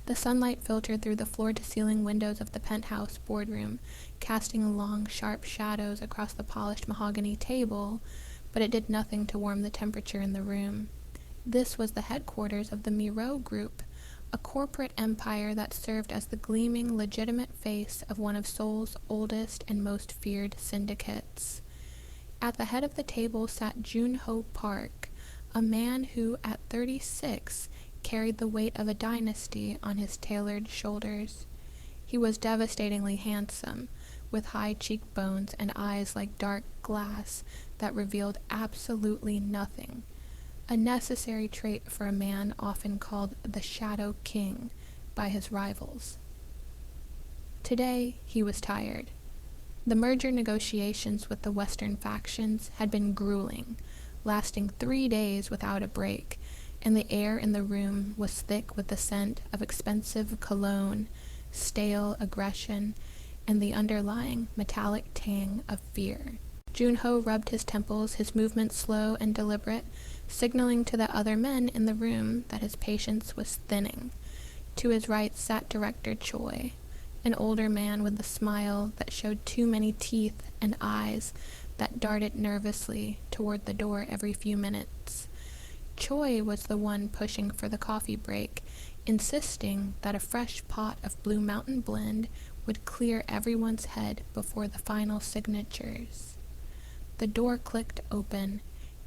The sunlight filtered through the floor-to-ceiling windows of the penthouse boardroom, casting long, sharp shadows across the polished mahogany table, but it did nothing to warm the temperature in the room. This was the headquarters of the Miro Group, a corporate empire that served as the gleaming, legitimate face of one of Seoul's oldest and most feared syndicates. At the head of the table sat Jun-ho Park, a man who, at 36, carried the weight of a dynasty on his tailored shoulders. He was devastatingly handsome, with high cheekbones and eyes like dark glass that revealed absolutely nothing, a necessary trait for a man often called the Shadow King by his rivals. Today, he was tired. The merger negotiations with the Western factions had been grueling, lasting 3 days without a break, and the air in the room was thick with the scent of expensive cologne, stale aggression, and the underlying metallic tang of fear. Jun-ho rubbed his temples, his movements slow and deliberate, signaling to the other men in the room that his patience was thinning. To his right sat Director Choi, an older man with a smile that showed too many teeth and eyes that darted nervously toward the door every few minutes. Choi was the one pushing for the coffee break, insisting that a fresh pot of Blue Mountain blend would clear everyone's head before the final signatures. The door clicked open,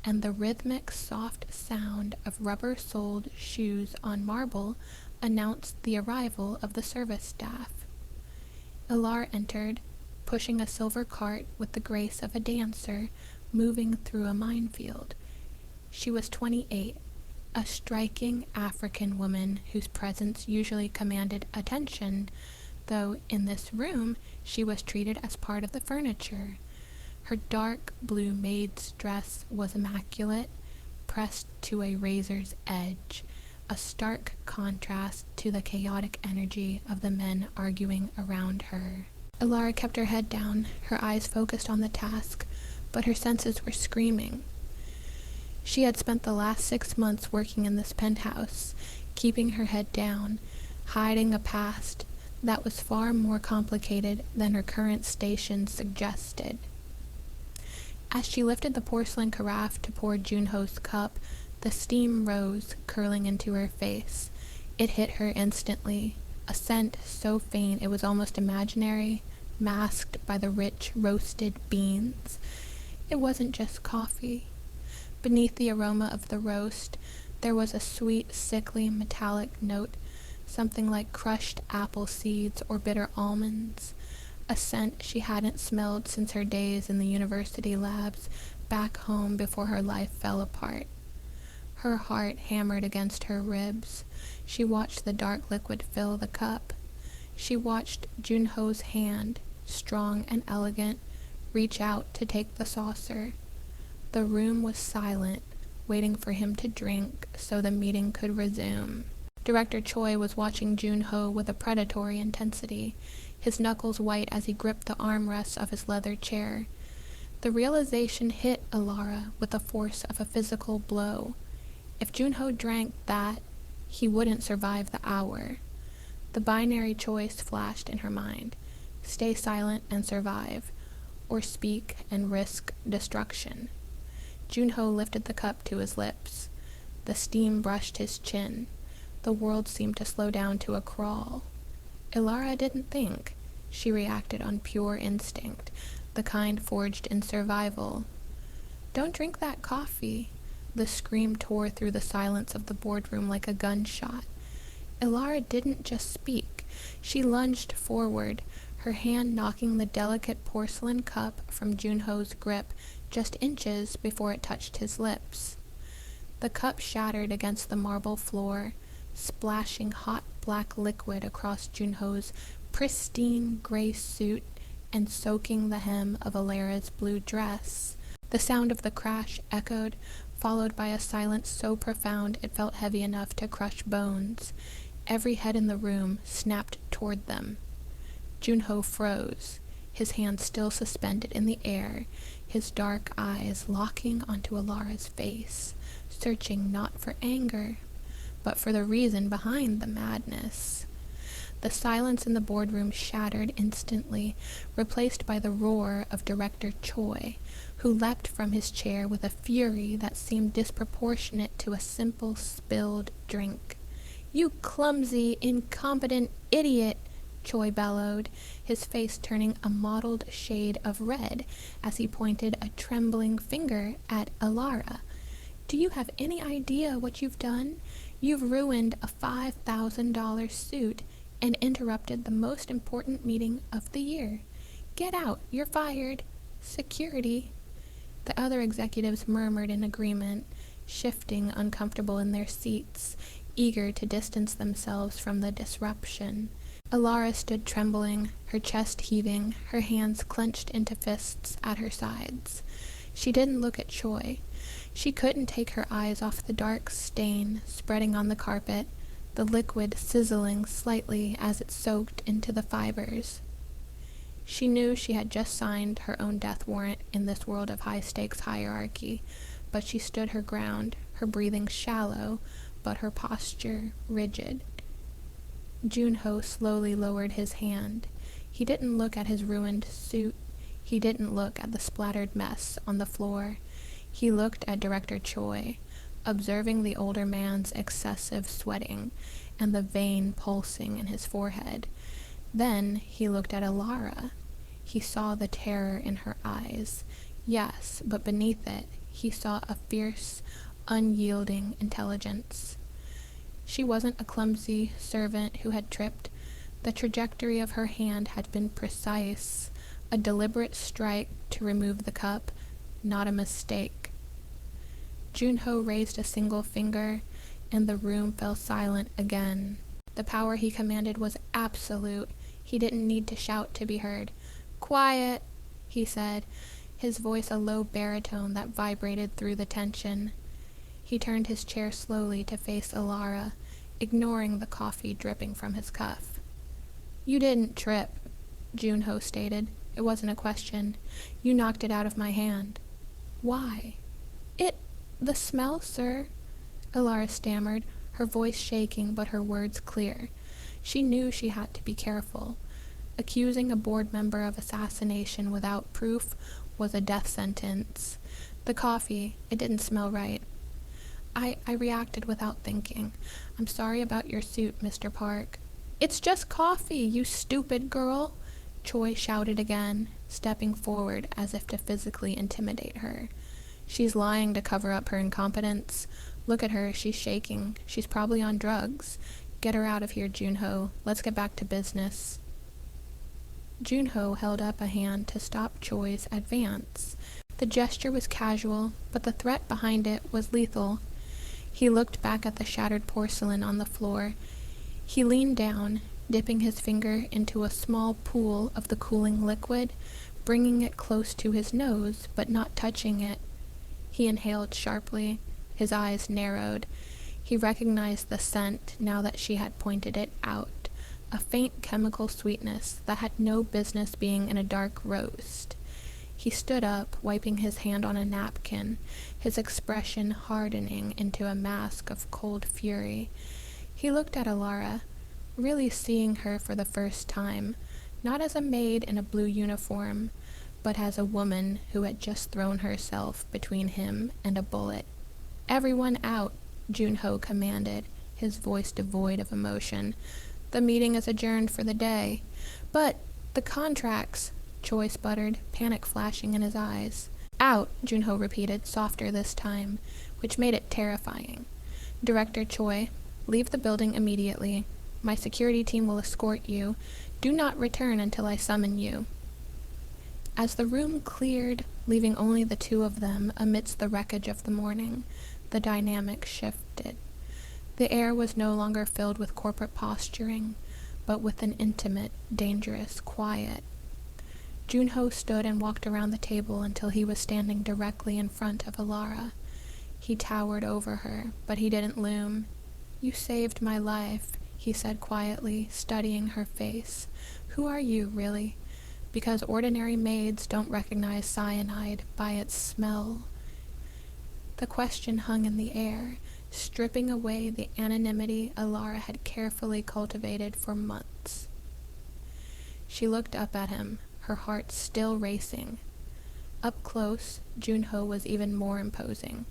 and the rhythmic, soft sound of rubber-soled shoes on marble announced the arrival of the service staff. Allure entered, pushing a silver cart with the grace of a dancer moving through a minefield. She was 28, a striking African woman whose presence usually commanded attention, though in this room she was treated as part of the furniture. Her dark blue maid's dress was immaculate, pressed to a razor's edge, a stark contrast to the chaotic energy of the men arguing around her. Allure kept her head down, her eyes focused on the task, but her senses were screaming. She had spent the last 6 months working in this penthouse, keeping her head down, hiding a past that was far more complicated than her current station suggested. As she lifted the porcelain carafe to pour Jun-ho's cup, the steam rose, curling into her face. It hit her instantly, a scent so faint it was almost imaginary, masked by the rich roasted beans. It wasn't just coffee. Beneath the aroma of the roast, there was a sweet, sickly, metallic note, something like crushed apple seeds or bitter almonds, a scent she hadn't smelled since her days in the university labs back home before her life fell apart. Her heart hammered against her ribs. She watched the dark liquid fill the cup. She watched Jun-ho's hand, strong and elegant, reach out to take the saucer. The room was silent, waiting for him to drink so the meeting could resume. Director Choi was watching Jun-ho with a predatory intensity, his knuckles white as he gripped the armrests of his leather chair. The realization hit Allure with the force of a physical blow. If Jun-ho drank that, he wouldn't survive the hour. The binary choice flashed in her mind: stay silent and survive, or speak and risk destruction. Jun-ho lifted the cup to his lips. The steam brushed his chin. The world seemed to slow down to a crawl. Allure didn't think. She reacted on pure instinct, the kind forged in survival. "Don't drink that coffee." The scream tore through the silence of the boardroom like a gunshot. Allure didn't just speak. She lunged forward, her hand knocking the delicate porcelain cup from Jun-ho's grip just inches before it touched his lips. The cup shattered against the marble floor, splashing hot black liquid across Jun-ho's pristine gray suit and soaking the hem of Allura's blue dress. The sound of the crash echoed, followed by a silence so profound it felt heavy enough to crush bones. Every head in the room snapped toward them. Jun-ho froze, his hand still suspended in the air, his dark eyes locking onto Allura's face, searching not for anger, but for the reason behind the madness. The silence in the boardroom shattered instantly, replaced by the roar of Director Choi, who leapt from his chair with a fury that seemed disproportionate to a simple spilled drink. "You clumsy, incompetent idiot!" Choi bellowed, his face turning a mottled shade of red as he pointed a trembling finger at Alara. "Do you have any idea what you've done? You've ruined a $5,000 suit and interrupted the most important meeting of the year. Get out, you're fired. Security." The other executives murmured in agreement, shifting uncomfortable in their seats, eager to distance themselves from the disruption. Alara stood trembling, her chest heaving, her hands clenched into fists at her sides. She didn't look at Choi. She couldn't take her eyes off the dark stain spreading on the carpet, the liquid sizzling slightly as it soaked into the fibers. She knew she had just signed her own death warrant in this world of high-stakes hierarchy, but she stood her ground, her breathing shallow, but her posture rigid. Junho slowly lowered his hand. He didn't look at his ruined suit. He didn't look at the splattered mess on the floor. He looked at Director Choi, observing the older man's excessive sweating and the vein pulsing in his forehead. Then he looked at Alara. He saw the terror in her eyes. Yes, but beneath it, he saw a fierce, unyielding intelligence. She wasn't a clumsy servant who had tripped. The trajectory of her hand had been precise, a deliberate strike to remove the cup, not a mistake. Junho raised a single finger, and the room fell silent again. The power he commanded was absolute. He didn't need to shout to be heard. "Quiet," he said, his voice a low baritone that vibrated through the tension. He turned his chair slowly to face Alara, ignoring the coffee dripping from his cuff. "You didn't trip," Junho stated. "It wasn't a question. You knocked it out of my hand." "Why?" The smell, sir," Alara stammered, her voice shaking but her words clear. She knew she had to be careful. Accusing a board member of assassination without proof was a death sentence. The coffee, it didn't smell right. I reacted without thinking. I'm sorry about your suit, Mr. Park." "It's just coffee, you stupid girl," Choi shouted again, stepping forward as if to physically intimidate her. "She's lying to cover up her incompetence. Look at her, she's shaking. She's probably on drugs. Get her out of here, Junho. Let's get back to business." Junho held up a hand to stop Choi's advance. The gesture was casual, but the threat behind it was lethal. He looked back at the shattered porcelain on the floor. He leaned down, dipping his finger into a small pool of the cooling liquid, bringing it close to his nose, but not touching it. He inhaled sharply. His eyes narrowed. He recognized the scent now that she had pointed it out, a faint chemical sweetness that had no business being in a dark roast. He stood up, wiping his hand on a napkin, his expression hardening into a mask of cold fury. He looked at Alara, really seeing her for the first time, not as a maid in a blue uniform, but as a woman who had just thrown herself between him and a bullet. "Everyone out," Junho commanded, his voice devoid of emotion. "The meeting is adjourned for the day." "But the contracts," Choi sputtered, panic flashing in his eyes. "Out," Junho repeated, softer this time, which made it terrifying. "Director Choi, leave the building immediately. My security team will escort you. Do not return until I summon you." As the room cleared, leaving only the two of them amidst the wreckage of the morning, the dynamic shifted. The air was no longer filled with corporate posturing, but with an intimate, dangerous quiet. Junho stood and walked around the table until he was standing directly in front of Alara. He towered over her, but he didn't loom. "You saved my life," he said quietly, studying her face. "Who are you, really? Because ordinary maids don't recognize cyanide by its smell." The question hung in the air, stripping away the anonymity Alara had carefully cultivated for months. She looked up at him, her heart still racing. Up close, Junho was even more imposing,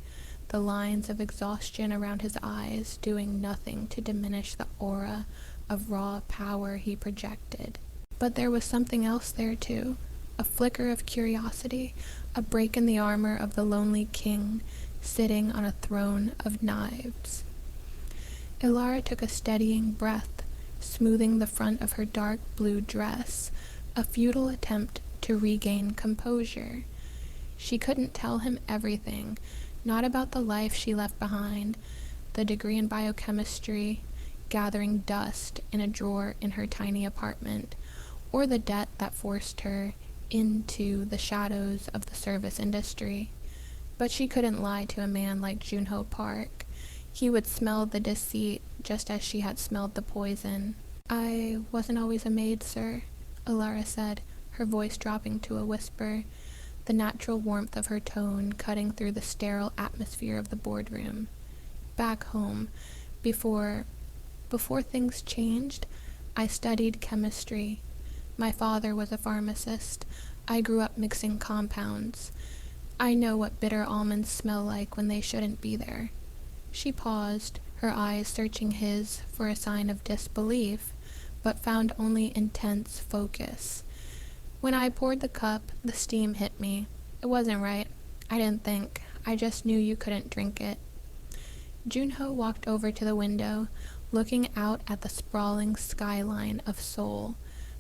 the lines of exhaustion around his eyes doing nothing to diminish the aura of raw power he projected. But there was something else there too, a flicker of curiosity, a break in the armor of the lonely king sitting on a throne of knives. Alara took a steadying breath, smoothing the front of her dark blue dress, a futile attempt to regain composure. She couldn't tell him everything, not about the life she left behind, the degree in biochemistry, gathering dust in a drawer in her tiny apartment, or the debt that forced her into the shadows of the service industry. But she couldn't lie to a man like Junho Park. He would smell the deceit just as she had smelled the poison. "I wasn't always a maid, sir," Alara said, her voice dropping to a whisper, the natural warmth of her tone cutting through the sterile atmosphere of the boardroom. "Back home, before things changed, I studied chemistry. My father was a pharmacist. I grew up mixing compounds. I know what bitter almonds smell like when they shouldn't be there." She paused, her eyes searching his for a sign of disbelief, but found only intense focus. "When I poured the cup, the steam hit me. It wasn't right. I didn't think. I just knew you couldn't drink it." Junho walked over to the window, looking out at the sprawling skyline of Seoul,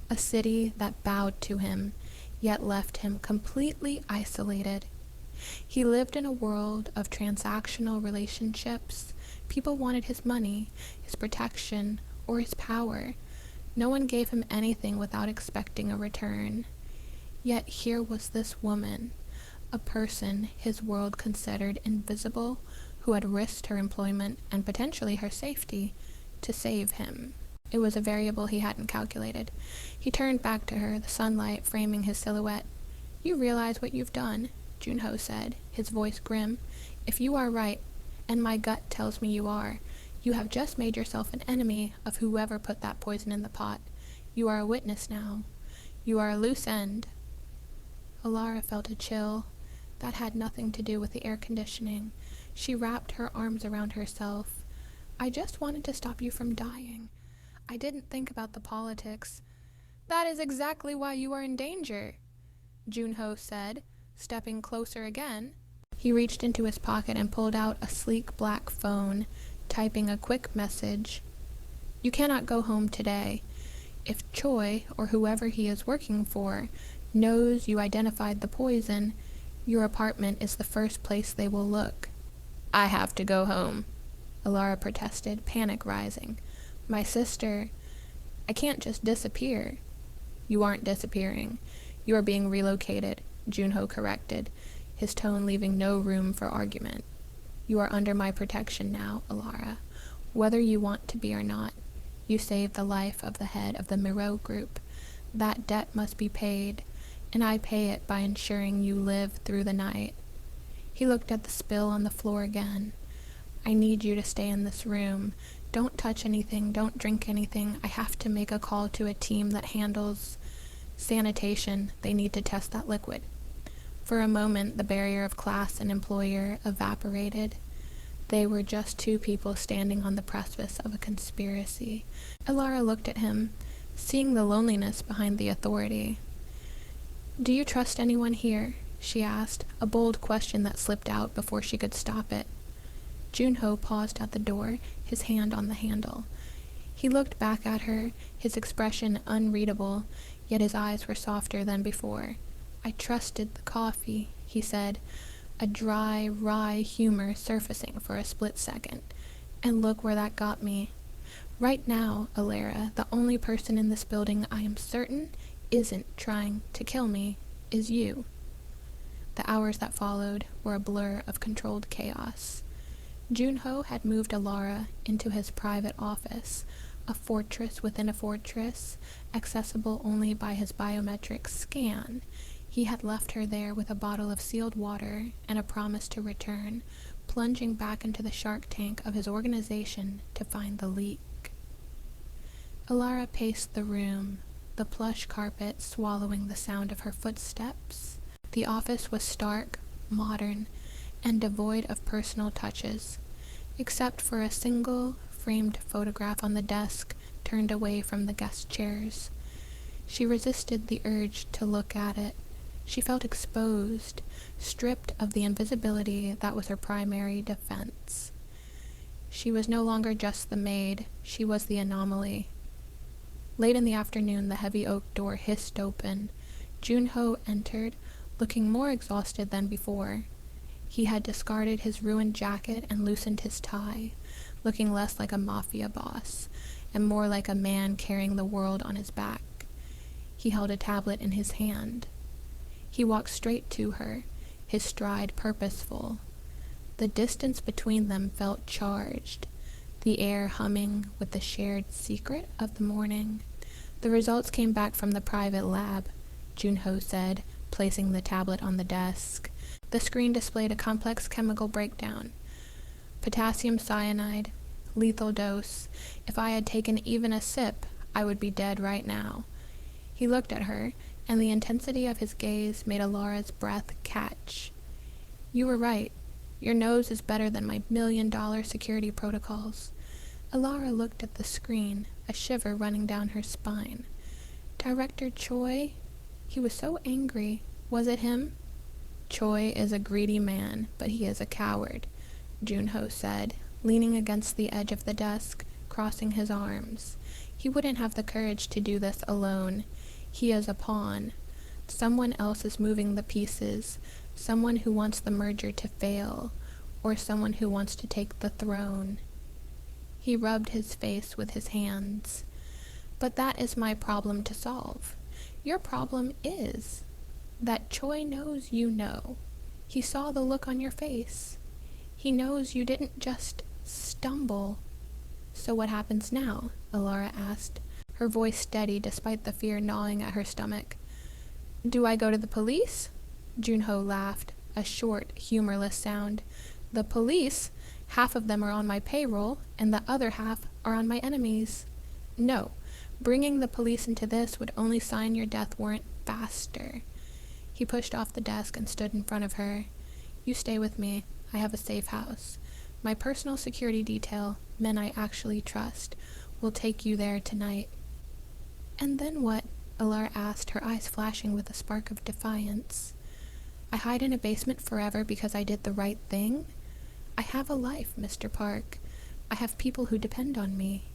a city that bowed to him, yet left him completely isolated. He lived in a world of transactional relationships. People wanted his money, his protection, or his power. No one gave him anything without expecting a return. Yet here was this woman, a person his world considered invisible, who had risked her employment and potentially her safety to save him. It was a variable he hadn't calculated. He turned back to her, the sunlight framing his silhouette. "You realize what you've done," Junho said, his voice grim. "If you are right, and my gut tells me you are, you have just made yourself an enemy of whoever put that poison in the pot. You are a witness now. You are a loose end." Alara felt a chill. That had nothing to do with the air conditioning. She wrapped her arms around herself. "I just wanted to stop you from dying. I didn't think about the politics." "That is exactly why you are in danger," Junho said, stepping closer again. He reached into his pocket and pulled out a sleek black phone, typing a quick message. "You cannot go home today. If Choi, or whoever he is working for, knows you identified the poison, your apartment is the first place they will look." "I have to go home," Alara protested, panic rising. "My sister, I can't just disappear." "You aren't disappearing. You are being relocated," Junho corrected, his tone leaving no room for argument. "You are under my protection now, Alara, whether you want to be or not. You saved the life of the head of the Miro group. That debt must be paid, and I pay it by ensuring you live through the night." He looked at the spill on the floor again. "I need you to stay in this room. Don't touch anything, don't drink anything. I have to make a call to a team that handles sanitation. They need to test that liquid." For a moment, the barrier of class and employer evaporated. They were just two people standing on the precipice of a conspiracy. Alara looked at him, seeing the loneliness behind the authority. "Do you trust anyone here?" she asked, a bold question that slipped out before she could stop it. Junho paused at the door, his hand on the handle. He looked back at her, his expression unreadable, yet his eyes were softer than before. "I trusted the coffee," he said, a dry, wry humor surfacing for a split second. "And look where that got me. Right now, Alara, the only person in this building I am certain isn't trying to kill me is you." The hours that followed were a blur of controlled chaos. Junho had moved Alara into his private office, a fortress within a fortress, accessible only by his biometric scan. He had left her there with a bottle of sealed water and a promise to return, plunging back into the shark tank of his organization to find the leak. Alara paced the room, the plush carpet swallowing the sound of her footsteps. The office was stark, modern, and devoid of personal touches, except for a single framed photograph on the desk turned away from the guest chairs. She resisted the urge to look at it. She felt exposed, stripped of the invisibility that was her primary defense. She was no longer just the maid, she was the anomaly. Late in the afternoon, the heavy oak door hissed open. Junho entered, looking more exhausted than before. He had discarded his ruined jacket and loosened his tie, looking less like a Mafia boss, and more like a man carrying the world on his back. He held a tablet in his hand. He walked straight to her, his stride purposeful. The distance between them felt charged, the air humming with the shared secret of the morning. The results came back from the private lab, Junho said, placing the tablet on the desk. The screen displayed a complex chemical breakdown. Potassium cyanide, lethal dose. If I had taken even a sip, I would be dead right now. He looked at her, and the intensity of his gaze made Alara's breath catch. You were right. Your nose is better than my $1 million security protocols. Alara looked at the screen, a shiver running down her spine. Director Choi? He was so angry. Was it him? Choi is a greedy man, but he is a coward, Junho said, leaning against the edge of the desk, crossing his arms. He wouldn't have the courage to do this alone. He is a pawn. Someone else is moving the pieces, someone who wants the merger to fail, or someone who wants to take the throne. He rubbed his face with his hands. But that is my problem to solve. Your problem is that Choi knows you know. He saw the look on your face. He knows you didn't just stumble. So what happens now? Alara asked, her voice steady despite the fear gnawing at her stomach. Do I go to the police? Junho laughed, a short, humorless sound. The police? Half of them are on my payroll, and the other half are on my enemies. No, bringing the police into this would only sign your death warrant faster. He pushed off the desk and stood in front of her. You stay with me. I have a safe house. My personal security detail, men I actually trust, will take you there tonight. And then what? Alara asked, her eyes flashing with a spark of defiance. I hide in a basement forever because I did the right thing? I have a life, Mr. Park. I have people who depend on me.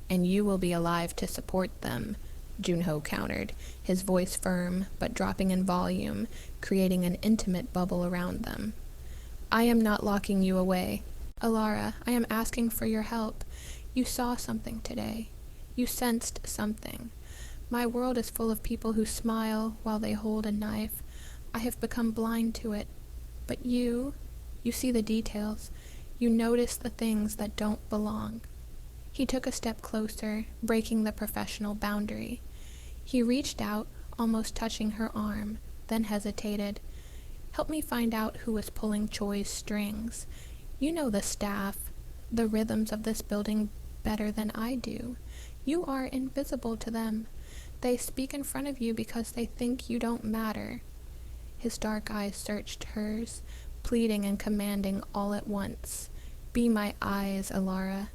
And you will be alive to support them, Junho countered, his voice firm but dropping in volume, creating an intimate bubble around them. I am not locking you away. Alara, I am asking for your help. You saw something today. You sensed something. My world is full of people who smile while they hold a knife. I have become blind to it. But you see the details. You notice the things that don't belong. He took a step closer, breaking the professional boundary. He reached out, almost touching her arm, then hesitated. Help me find out who was pulling Choi's strings. You know the staff, the rhythms of this building better than I do. You are invisible to them. They speak in front of you because they think you don't matter. His dark eyes searched hers, pleading and commanding all at once. Be my eyes, Alara,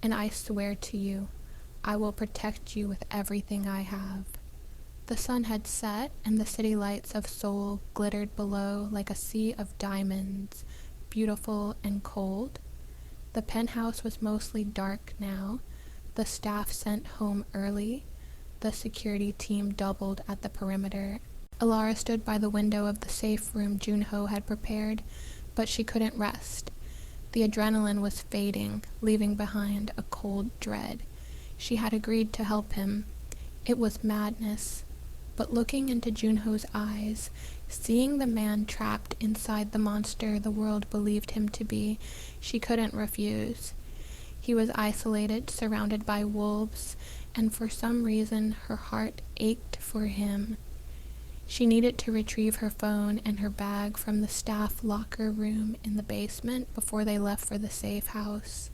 and I swear to you, I will protect you with everything I have. The sun had set, and the city lights of Seoul glittered below like a sea of diamonds, beautiful and cold. The penthouse was mostly dark now, the staff sent home early, the security team doubled at the perimeter. Alara stood by the window of the safe room Junho had prepared, but she couldn't rest. The adrenaline was fading, leaving behind a cold dread. She had agreed to help him. It was madness. But looking into Junho's eyes, seeing the man trapped inside the monster the world believed him to be, she couldn't refuse. He was isolated, surrounded by wolves, and for some reason her heart ached for him. She needed to retrieve her phone and her bag from the staff locker room in the basement before they left for the safe house.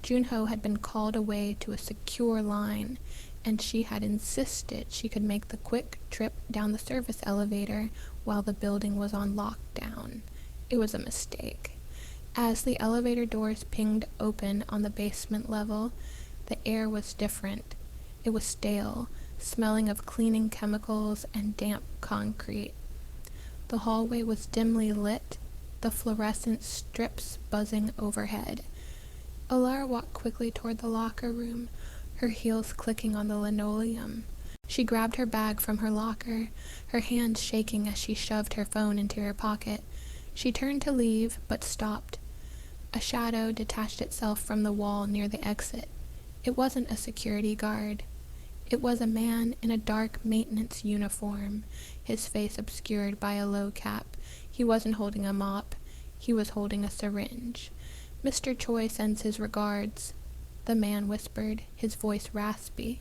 Junho had been called away to a secure line, and she had insisted she could make the quick trip down the service elevator while the building was on lockdown. It was a mistake. As the elevator doors pinged open on the basement level, the air was different. It was stale, smelling of cleaning chemicals and damp concrete. The hallway was dimly lit, the fluorescent strips buzzing overhead. Allure walked quickly toward the locker room, her heels clicking on the linoleum. She grabbed her bag from her locker, her hands shaking as she shoved her phone into her pocket. She turned to leave, but stopped. A shadow detached itself from the wall near the exit. It wasn't a security guard. It was a man in a dark maintenance uniform, his face obscured by a low cap. He wasn't holding a mop. He was holding a syringe. "Mr. Choi sends his regards," the man whispered, his voice raspy.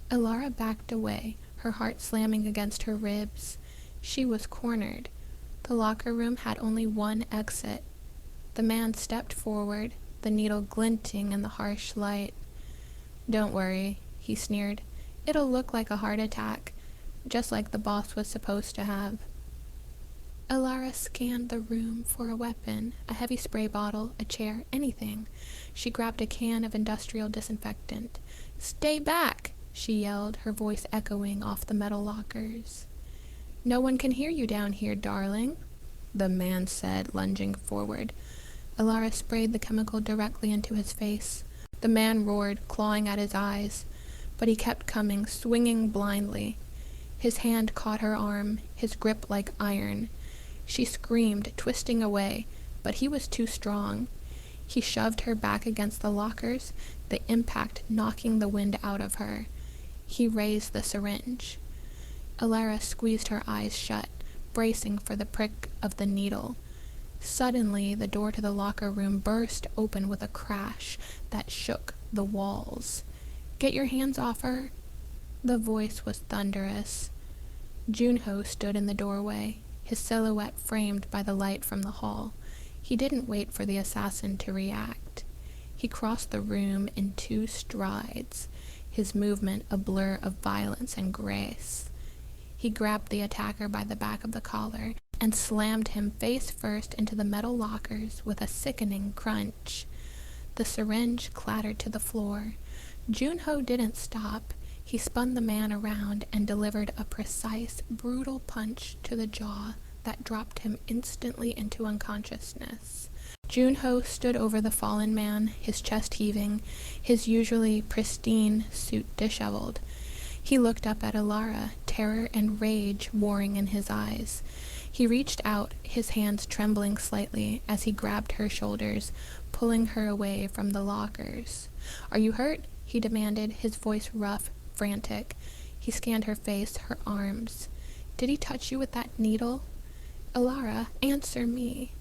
Allure backed away, her heart slamming against her ribs. She was cornered. The locker room had only one exit. The man stepped forward, the needle glinting in the harsh light. "Don't worry," he sneered. "It'll look like a heart attack, just like the boss was supposed to have." Allure scanned the room for a weapon, a heavy spray bottle, a chair, anything. She grabbed a can of industrial disinfectant. "Stay back!" she yelled, her voice echoing off the metal lockers. "No one can hear you down here, darling," the man said, lunging forward. Allure sprayed the chemical directly into his face. The man roared, clawing at his eyes, but he kept coming, swinging blindly. His hand caught her arm, his grip like iron. She screamed, twisting away, but he was too strong. He shoved her back against the lockers, the impact knocking the wind out of her. He raised the syringe. Allure squeezed her eyes shut, bracing for the prick of the needle. Suddenly, the door to the locker room burst open with a crash that shook the walls. "Get your hands off her!" The voice was thunderous. Junho stood in the doorway, his silhouette framed by the light from the hall. He didn't wait for the assassin to react. He crossed the room in 2 strides, his movement a blur of violence and grace. He grabbed the attacker by the back of the collar and slammed him face first into the metal lockers with a sickening crunch. The syringe clattered to the floor. Junho didn't stop. He spun the man around and delivered a precise, brutal punch to the jaw that dropped him instantly into unconsciousness. Junho stood over the fallen man, his chest heaving, his usually pristine suit disheveled. He looked up at Allure, terror and rage warring in his eyes. He reached out, his hands trembling slightly as he grabbed her shoulders, pulling her away from the lockers. "Are you hurt?" he demanded, his voice rough, frantic. He scanned her face, her arms. "Did he touch you with that needle?" "Allure, answer me."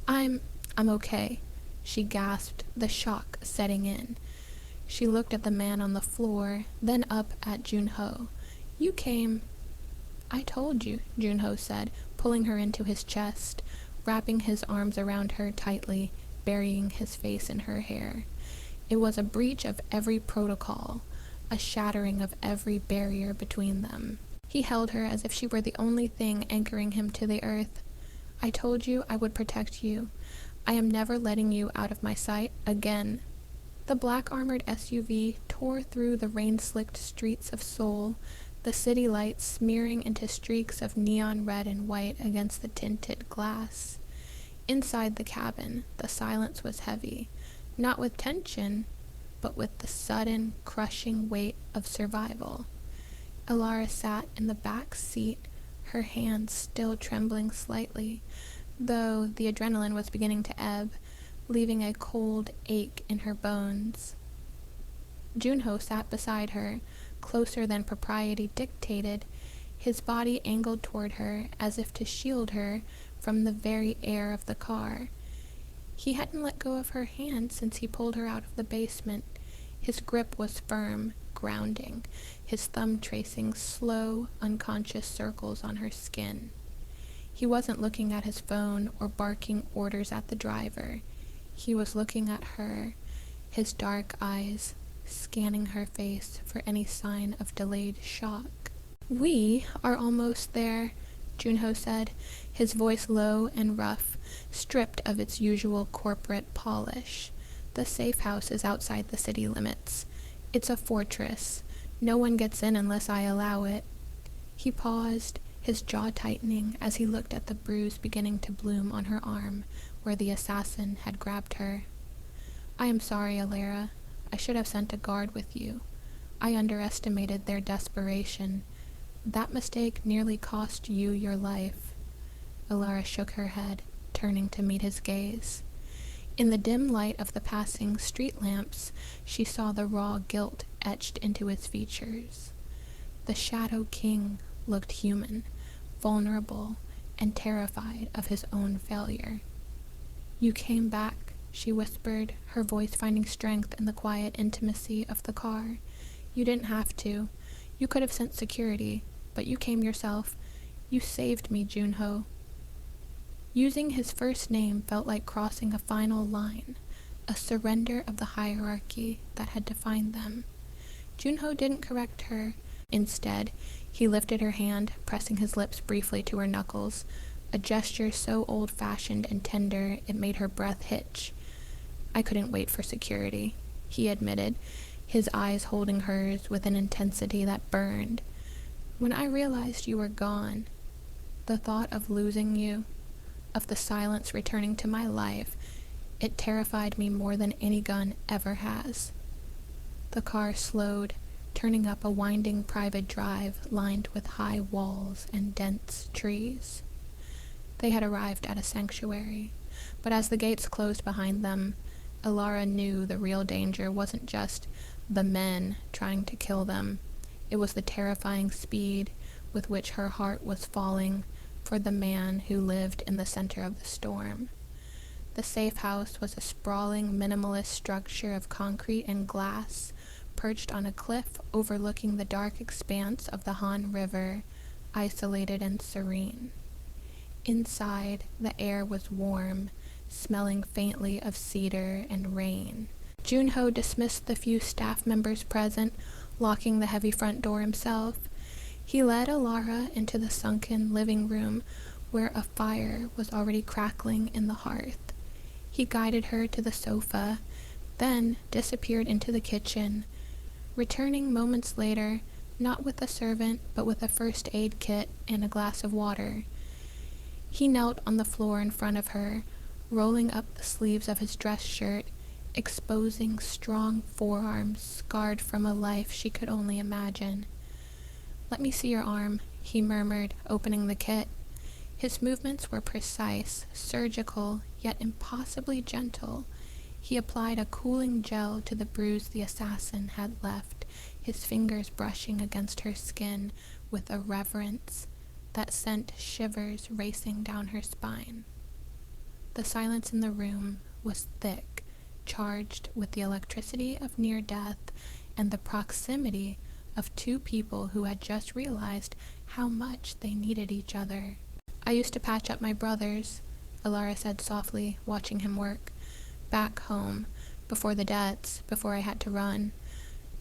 I'm okay," she gasped, the shock setting in. She looked at the man on the floor, then up at Junho. "You came—" "I told you," Junho said, pulling her into his chest, wrapping his arms around her tightly, burying his face in her hair. It was a breach of every protocol, a shattering of every barrier between them. He held her as if she were the only thing anchoring him to the earth. "I told you I would protect you. I am never letting you out of my sight again." The black-armored SUV tore through the rain-slicked streets of Seoul, the city lights smearing into streaks of neon red and white against the tinted glass. Inside the cabin, the silence was heavy, not with tension, but with the sudden, crushing weight of survival. Allure sat in the back seat, her hands still trembling slightly, though the adrenaline was beginning to ebb, leaving a cold ache in her bones. Junho sat beside her, closer than propriety dictated, his body angled toward her as if to shield her from the very air of the car. He hadn't let go of her hand since he pulled her out of the basement. His grip was firm, grounding, his thumb tracing slow, unconscious circles on her skin. He wasn't looking at his phone or barking orders at the driver. He was looking at her, his dark eyes scanning her face for any sign of delayed shock. "We are almost there," Junho said, his voice low and rough, stripped of its usual corporate polish. "The safe house is outside the city limits. It's a fortress. No one gets in unless I allow it." He paused, his jaw tightening as he looked at the bruise beginning to bloom on her arm, where the assassin had grabbed her. "I am sorry, Alara. I should have sent a guard with you. I underestimated their desperation. That mistake nearly cost you your life." Alara shook her head, turning to meet his gaze. In the dim light of the passing street lamps, she saw the raw guilt etched into his features. The Shadow King looked human, vulnerable, and terrified of his own failure. "You came back," she whispered, her voice finding strength in the quiet intimacy of the car. "You didn't have to. You could have sent security, but you came yourself. You saved me, Junho." Using his first name felt like crossing a final line, a surrender of the hierarchy that had defined them. Junho didn't correct her. Instead, he lifted her hand, pressing his lips briefly to her knuckles, a gesture so old-fashioned and tender it made her breath hitch. "I couldn't wait for security," he admitted, his eyes holding hers with an intensity that burned. "When I realized you were gone, the thought of losing you, of the silence returning to my life, it terrified me more than any gun ever has." The car slowed, turning up a winding private drive lined with high walls and dense trees. They had arrived at a sanctuary, but as the gates closed behind them, Alara knew the real danger wasn't just the men trying to kill them. It was the terrifying speed with which her heart was falling for the man who lived in the center of the storm. The safe house was a sprawling, minimalist structure of concrete and glass, perched on a cliff overlooking the dark expanse of the Han River, isolated and serene. Inside, the air was warm, smelling faintly of cedar and rain. Junho dismissed the few staff members present, locking the heavy front door himself. He led Alara into the sunken living room, where a fire was already crackling in the hearth. He guided her to the sofa, then disappeared into the kitchen, returning moments later, not with a servant, but with a first aid kit and a glass of water. He knelt on the floor in front of her, rolling up the sleeves of his dress shirt, exposing strong forearms scarred from a life she could only imagine. "Let me see your arm," he murmured, opening the kit. His movements were precise, surgical, yet impossibly gentle. He applied a cooling gel to the bruise the assassin had left, his fingers brushing against her skin with a reverence that sent shivers racing down her spine. The silence in the room was thick, charged with the electricity of near death and the proximity of two people who had just realized how much they needed each other. "I used to patch up my brothers," Alara said softly, watching him work. "Back home, before the debts, before I had to run.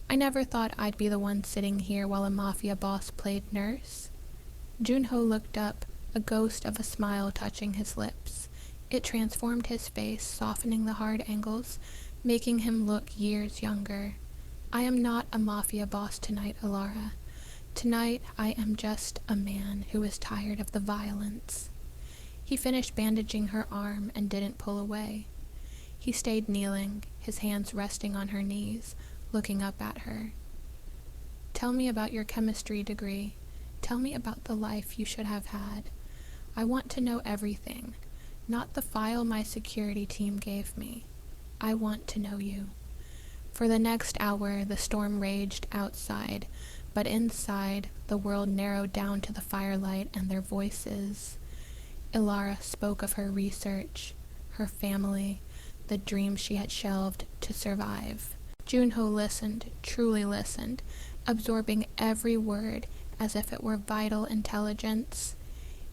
I never thought I'd be the one sitting here while a Mafia boss played nurse." Junho looked up, a ghost of a smile touching his lips. It transformed his face, softening the hard angles, making him look years younger. "I am not a Mafia boss tonight, Alara. Tonight I am just a man who is tired of the violence." He finished bandaging her arm and didn't pull away. He stayed kneeling, his hands resting on her knees, looking up at her. "Tell me about your chemistry degree. Tell me about the life you should have had. I want to know everything, not the file my security team gave me. I want to know you." For the next hour, the storm raged outside, but inside, the world narrowed down to the firelight and their voices. Alara spoke of her research, her family, the dreams she had shelved to survive. Junho listened, truly listened, absorbing every word as if it were vital intelligence.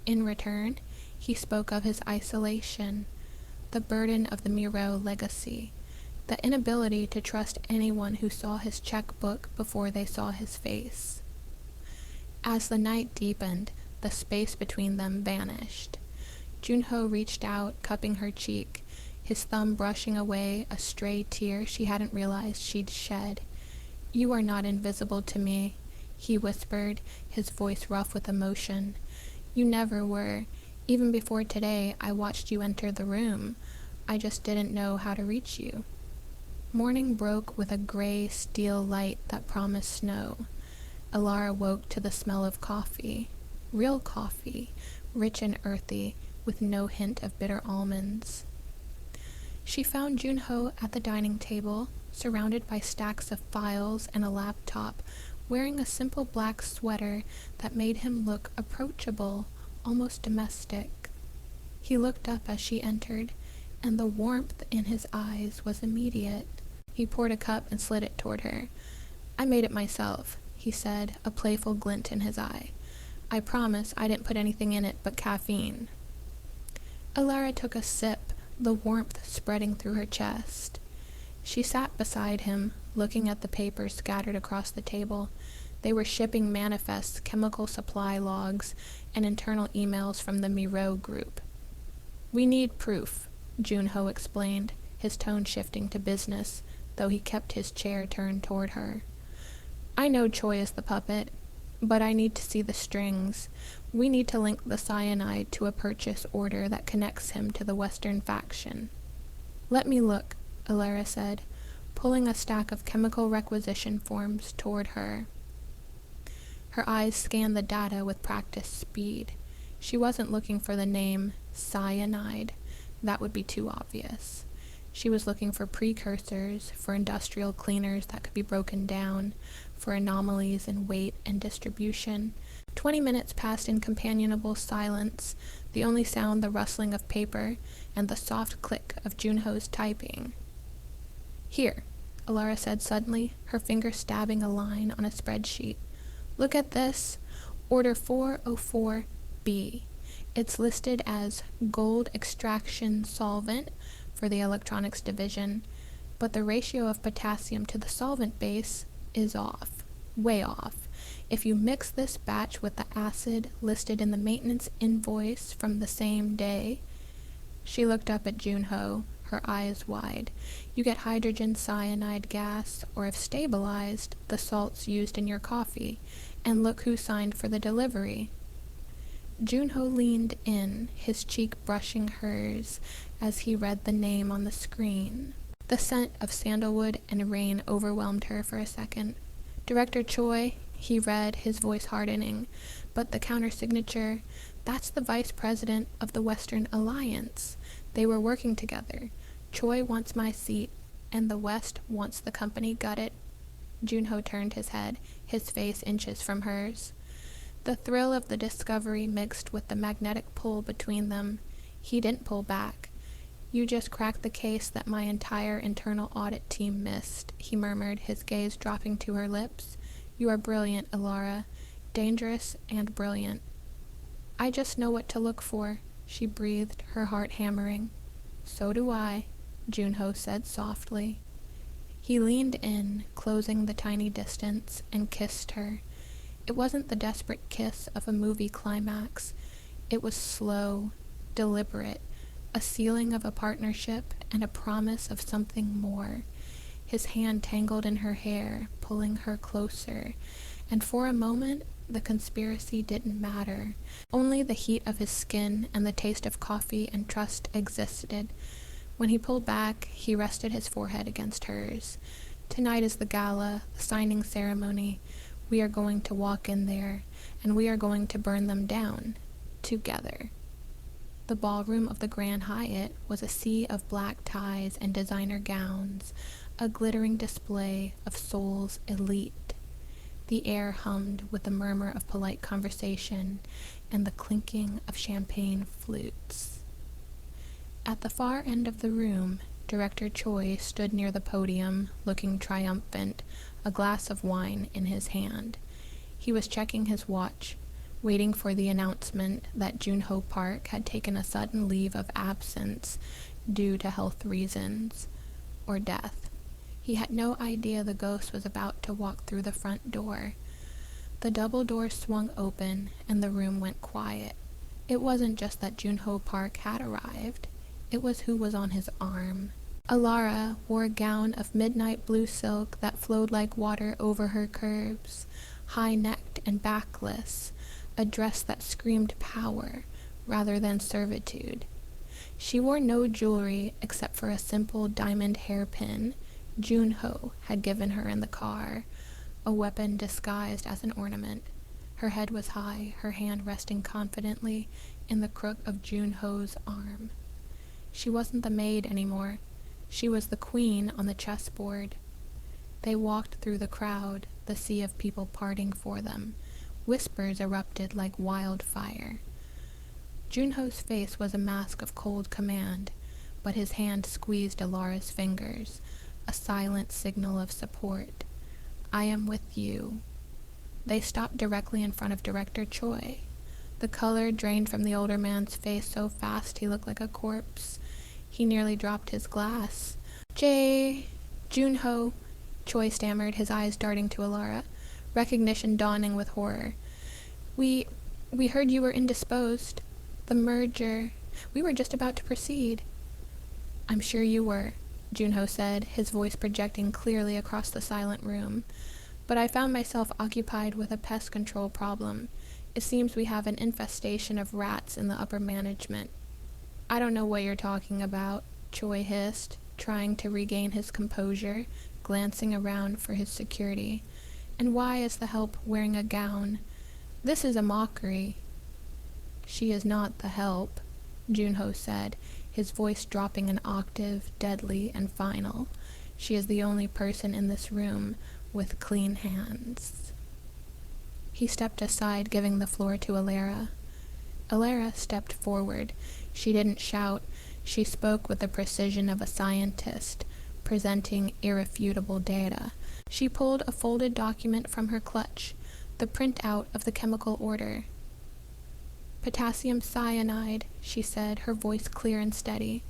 In return, he spoke of his isolation, the burden of the Miro legacy, the inability to trust anyone who saw his checkbook before they saw his face. As the night deepened, the space between them vanished. Junho reached out, cupping her cheek, his thumb brushing away a stray tear she hadn't realized she'd shed. "You are not invisible to me," he whispered, his voice rough with emotion. "You never were. Even before today, I watched you enter the room. I just didn't know how to reach you." Morning broke with a gray steel light that promised snow. Alara woke to the smell of coffee. Real coffee, rich and earthy, with no hint of bitter almonds. She found Junho at the dining table, surrounded by stacks of files and a laptop, wearing a simple black sweater that made him look approachable, almost domestic. He looked up as she entered, and the warmth in his eyes was immediate. He poured a cup and slid it toward her. "I made it myself," he said, a playful glint in his eye. "I promise I didn't put anything in it but caffeine." Alara took a sip, the warmth spreading through her chest. She sat beside him, looking at the papers scattered across the table. They were shipping manifests, chemical supply logs, and internal emails from the Miro group. "We need proof," Junho explained, his tone shifting to business, though he kept his chair turned toward her. "I know Choi is the puppet, but I need to see the strings. We need to link the cyanide to a purchase order that connects him to the Western faction." "Let me look," Alara said, pulling a stack of chemical requisition forms toward her. Her eyes scanned the data with practiced speed. She wasn't looking for the name cyanide. That would be too obvious. She was looking for precursors, for industrial cleaners that could be broken down, for anomalies in weight and distribution. 20 minutes passed in companionable silence, the only sound the rustling of paper and the soft click of Junho's typing. "Here," Alara said suddenly, her finger stabbing a line on a spreadsheet. "Look at this. Order 404B. It's listed as gold extraction solvent for the electronics division, but the ratio of potassium to the solvent base is off, way off. If you mix this batch with the acid listed in the maintenance invoice from the same day..." She looked up at Junho, her eyes wide. "You get hydrogen cyanide gas, or if stabilized, the salts used in your coffee. And look who signed for the delivery." Junho leaned in, his cheek brushing hers as he read the name on the screen. The scent of sandalwood and rain overwhelmed her for a second. "Director Choi," he read, his voice hardening, but the counter-signature, "That's the vice president of the Western Alliance. They were working together. Choi wants my seat, and the West wants the company gutted." Junho turned his head, his face inches from hers. The thrill of the discovery mixed with the magnetic pull between them. He didn't pull back. "You just cracked the case that my entire internal audit team missed," he murmured, his gaze dropping to her lips. "You are brilliant, Alara. Dangerous and brilliant." "I just know what to look for," she breathed, her heart hammering. "So do I," Junho said softly. He leaned in, closing the tiny distance, and kissed her. It wasn't the desperate kiss of a movie climax. It was slow, deliberate, a sealing of a partnership and a promise of something more. His hand tangled in her hair, pulling her closer, and for a moment the conspiracy didn't matter. Only the heat of his skin and the taste of coffee and trust existed. When he pulled back, he rested his forehead against hers. "Tonight is the gala, the signing ceremony. We are going to walk in there, and we are going to burn them down. Together." The ballroom of the Grand Hyatt was a sea of black ties and designer gowns, a glittering display of Seoul's elite. The air hummed with the murmur of polite conversation and the clinking of champagne flutes. At the far end of the room, Director Choi stood near the podium, looking triumphant, a glass of wine in his hand. He was checking his watch, waiting for the announcement that Junho Park had taken a sudden leave of absence due to health reasons or death. He had no idea the ghost was about to walk through the front door. The double door swung open and the room went quiet. It wasn't just that Junho Park had arrived. It was who was on his arm. Alara wore a gown of midnight blue silk that flowed like water over her curves, high-necked and backless, a dress that screamed power rather than servitude. She wore no jewelry except for a simple diamond hairpin Junho had given her in the car, a weapon disguised as an ornament. Her head was high, her hand resting confidently in the crook of Junho's arm. She wasn't the maid anymore. She was the queen on the chessboard. They walked through the crowd, the sea of people parting for them. Whispers erupted like wildfire. Junho's face was a mask of cold command, but his hand squeezed Alara's fingers, a silent signal of support. I am with you. They stopped directly in front of Director Choi. The color drained from the older man's face so fast he looked like a corpse. He nearly dropped his glass. Junho, Choi stammered, his eyes darting to Alara, recognition dawning with horror. We heard you were indisposed. The merger. We were just about to proceed. I'm sure you were, Junho said, his voice projecting clearly across the silent room. But I found myself occupied with a pest control problem. It seems we have an infestation of rats in the upper management. I don't know what you're talking about, Choi hissed, trying to regain his composure, glancing around for his security. And why is the help wearing a gown? This is a mockery. She is not the help, Junho said, his voice dropping an octave, deadly and final. She is the only person in this room with clean hands. He stepped aside, giving the floor to Alara. Alara stepped forward. She didn't shout. She spoke with the precision of a scientist, presenting irrefutable data. She pulled a folded document from her clutch, the printout of the chemical order. Potassium cyanide, she said, her voice clear and steady.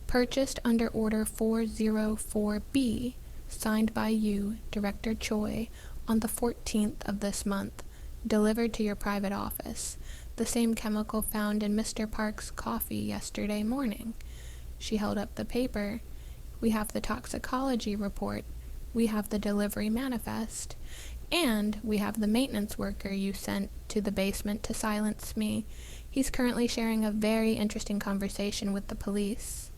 Purchased under Order 404B, signed by you, Director Choi, on the 14th of this month, delivered to your private office. The same chemical found in Mr. Park's coffee yesterday morning. She held up the paper. We have the toxicology report. We have the delivery manifest. And we have the maintenance worker you sent to the basement to silence me. He's currently sharing a very interesting conversation with the police.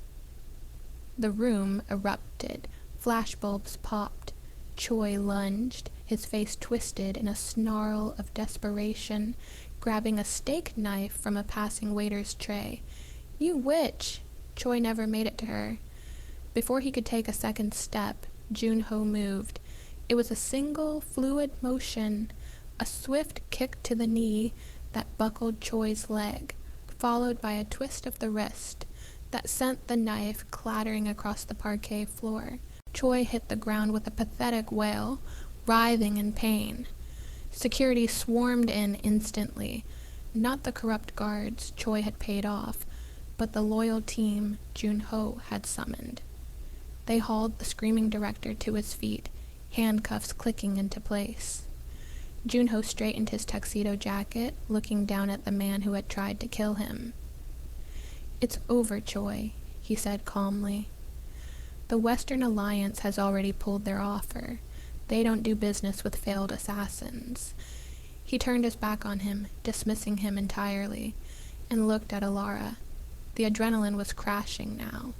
The room erupted. Flashbulbs popped. Choi lunged, his face twisted in a snarl of desperation, grabbing a steak knife from a passing waiter's tray. You witch! Choi never made it to her. Before he could take a second step, Junho moved. It was a single, fluid motion, a swift kick to the knee that buckled Choi's leg, followed by a twist of the wrist that sent the knife clattering across the parquet floor. Choi hit the ground with a pathetic wail, writhing in pain. Security swarmed in instantly, not the corrupt guards Choi had paid off, but the loyal team Junho had summoned. They hauled the screaming director to his feet, handcuffs clicking into place. Junho straightened his tuxedo jacket, looking down at the man who had tried to kill him. It's over, Choi, he said calmly. The Western Alliance has already pulled their offer. They don't do business with failed assassins. He turned his back on him, dismissing him entirely, and looked at Alara. The adrenaline was crashing now.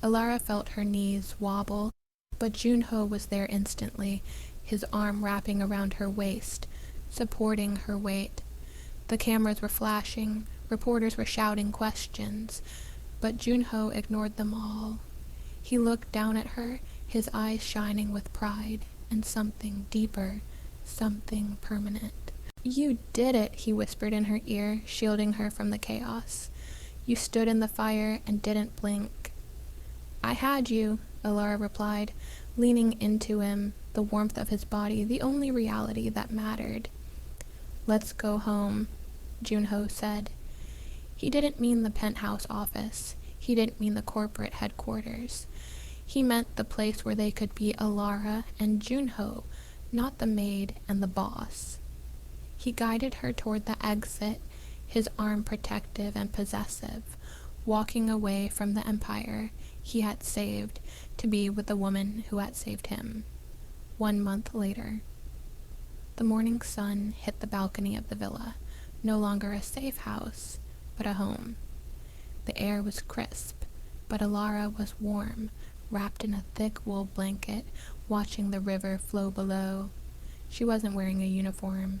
Alara felt her knees wobble, but Junho was there instantly, his arm wrapping around her waist, supporting her weight. The cameras were flashing, reporters were shouting questions, but Junho ignored them all. He looked down at her, his eyes shining with pride and something deeper, something permanent. You did it, he whispered in her ear, shielding her from the chaos. You stood in the fire and didn't blink. I had you, Allure replied, leaning into him, the warmth of his body the only reality that mattered. Let's go home, Junho said. He didn't mean the penthouse office. He didn't mean the corporate headquarters. He meant the place where they could be Alara and Junho, not the maid and the boss. He guided her toward the exit, his arm protective and possessive, walking away from the empire he had saved to be with the woman who had saved him. 1 month later. The morning sun hit the balcony of the villa, no longer a safe house, but a home. The air was crisp, but Alara was warm, wrapped in a thick wool blanket, watching the river flow below. She wasn't wearing a uniform.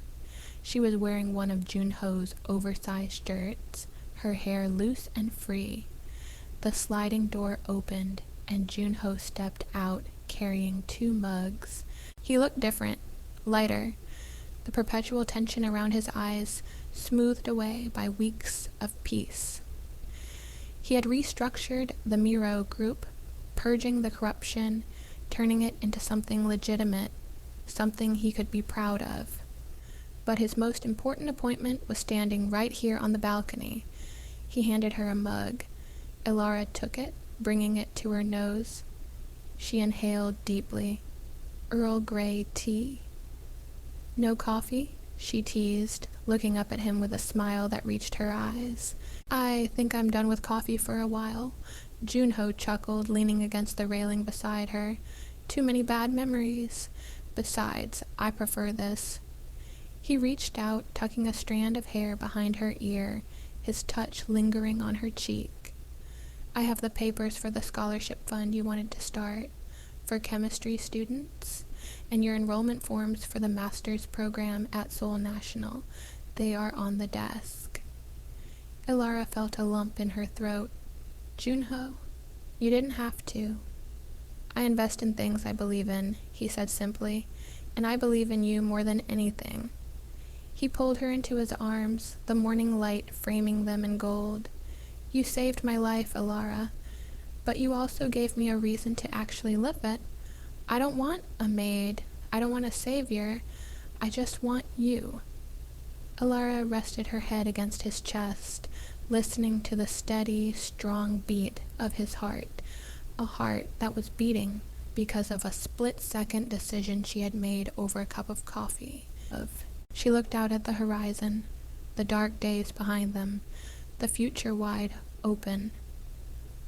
She was wearing one of Junho's oversized shirts, her hair loose and free. The sliding door opened, and Junho stepped out, carrying 2 mugs. He looked different, lighter, the perpetual tension around his eyes smoothed away by weeks of peace. He had restructured the Miro group, purging the corruption, turning it into something legitimate, something he could be proud of. But his most important appointment was standing right here on the balcony. He handed her a mug. Alara took it, bringing it to her nose. She inhaled deeply. Earl Grey tea. No coffee? She teased, looking up at him with a smile that reached her eyes. I think I'm done with coffee for a while. Junho chuckled, leaning against the railing beside her. Too many bad memories. Besides, I prefer this. He reached out, tucking a strand of hair behind her ear, his touch lingering on her cheek. I have the papers for the scholarship fund you wanted to start, for chemistry students, and your enrollment forms for the master's program at Seoul National. They are on the desk. Alara felt a lump in her throat. Junho, you didn't have to. I invest in things I believe in, he said simply, and I believe in you more than anything. He pulled her into his arms, the morning light framing them in gold. You saved my life, Alara, but you also gave me a reason to actually live it. I don't want a maid. I don't want a savior. I just want you. Alara rested her head against his chest, listening to the steady, strong beat of his heart, a heart that was beating because of a split-second decision she had made over a cup of coffee. She looked out at the horizon, the dark days behind them, the future wide open.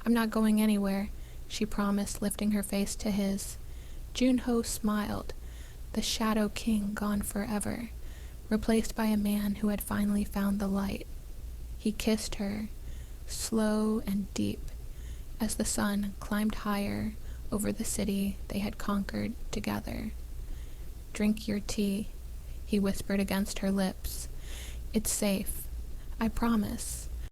I'm not going anywhere, she promised, lifting her face to his. Junho smiled, the Shadow King gone forever, replaced by a man who had finally found the light. He kissed her, slow and deep, as the sun climbed higher over the city they had conquered together. Drink your tea, he whispered against her lips. It's safe, I promise.